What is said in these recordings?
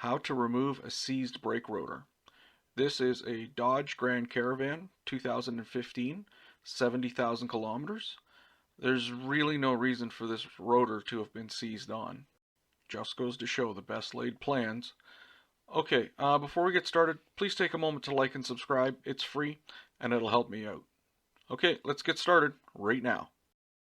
How to remove a seized brake rotor. This is a Dodge Grand Caravan 2015, 70,000 kilometers. There's really no reason for this rotor to have been seized on. Just goes to show the best laid plans. Okay, before we get started, please take a moment to like and subscribe. It's free and it'll help me out. Okay, let's get started right now.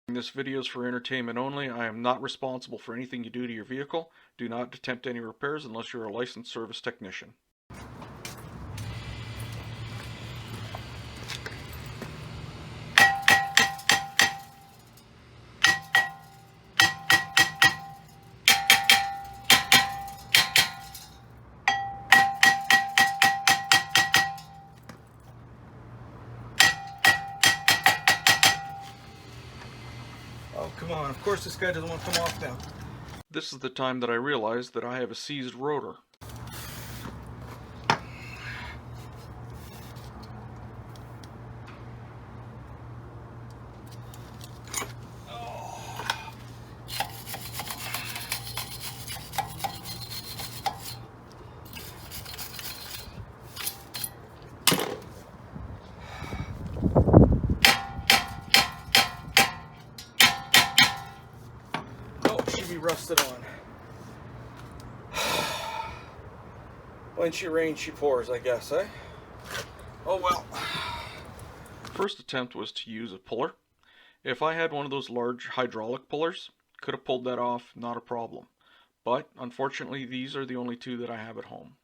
This video is for entertainment only. I am not responsible for anything you do to your vehicle. Do not attempt any repairs unless you're a licensed service technician. Oh, come on. Of course this guy doesn't want to come off now. This is the time that I realized that I have a seized rotor. Rusted on. When she rains, she pours, I guess, eh? Oh well. First attempt was to use a puller. If I had one of those large hydraulic pullers, could have pulled that off, not a problem. But unfortunately, these are the only two that I have at home,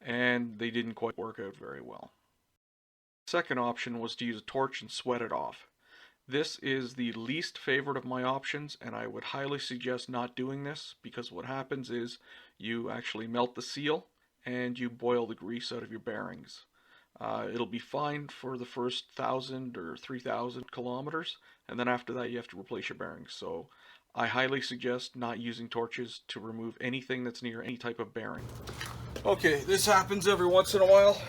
and they didn't quite work out very well. Second option was to use a torch and sweat it off. This is the least favorite of my options, and I would highly suggest not doing this, because what happens is you actually melt the seal and you boil the grease out of your bearings. It'll be fine for the first 1,000 or 3,000 kilometers, and then after that you have to replace your bearings. So I highly suggest not using torches to remove anything that's near any type of bearing. Okay, this happens every once in a while.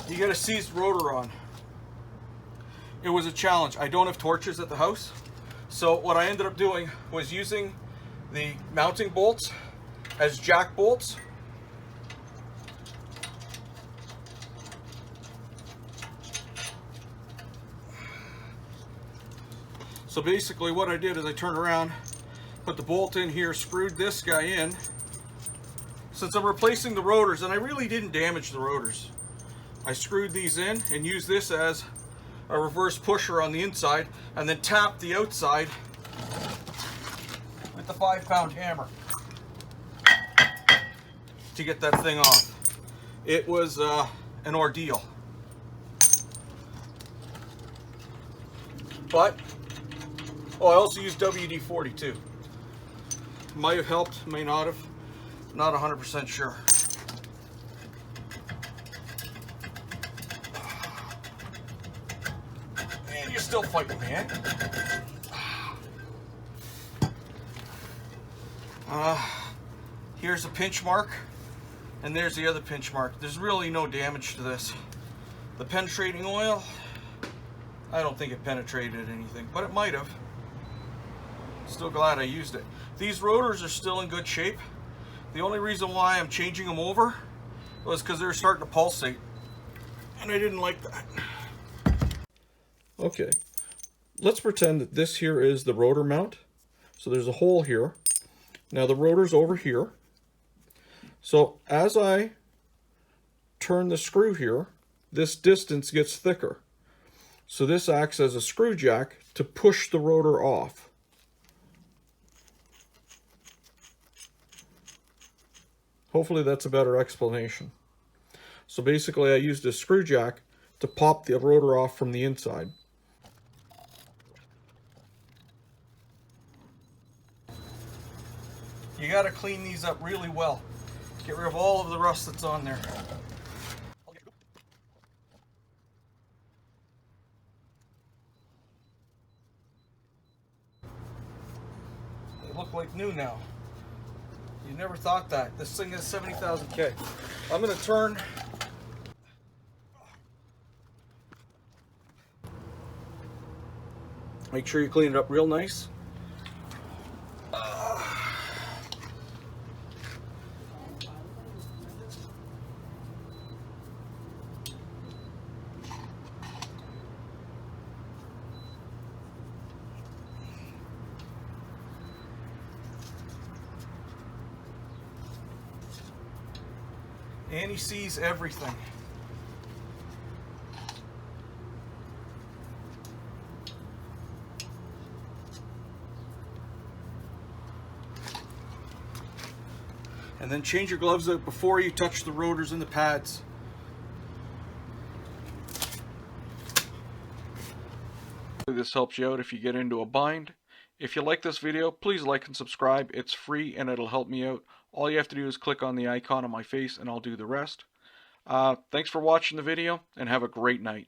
You get a seized rotor on. It was a challenge. I don't have torches at the house, so what I ended up doing was using the mounting bolts as jack bolts. So basically what I did is I turned around, put the bolt in here, screwed this guy in. Since I'm replacing the rotors, and I really didn't damage the rotors, I screwed these in and used this as a reverse pusher on the inside, and then tap the outside with the 5-pound hammer to get that thing off. It was an ordeal, but I also used WD-40 too. Might have helped, may not have. Not 100% sure. Still fighting, man. Here's a pinch mark, and there's the other pinch mark. There's really no damage to this. The penetrating oil, I don't think it penetrated anything, but it might have. Still glad I used it. These rotors are still in good shape. The only reason why I'm changing them over was because they're starting to pulsate, and I didn't like that. Okay, let's pretend that this here is the rotor mount. So there's a hole here. Now the rotor's over here. So as I turn the screw here, this distance gets thicker. So this acts as a screw jack to push the rotor off. Hopefully that's a better explanation. So basically I used a screw jack to pop the rotor off from the inside. You got to clean these up really well. Get rid of all of the rust that's on there. They look like new now. You never thought that. This thing is 70,000 K. I'm going to turn. Make sure you clean it up real nice. And he sees everything. And then change your gloves out before you touch the rotors and the pads. This helps you out if you get into a bind. If you like this video, please like and subscribe. It's free and it'll help me out. All you have to do is click on the icon on my face and I'll do the rest. Thanks for watching the video and have a great night.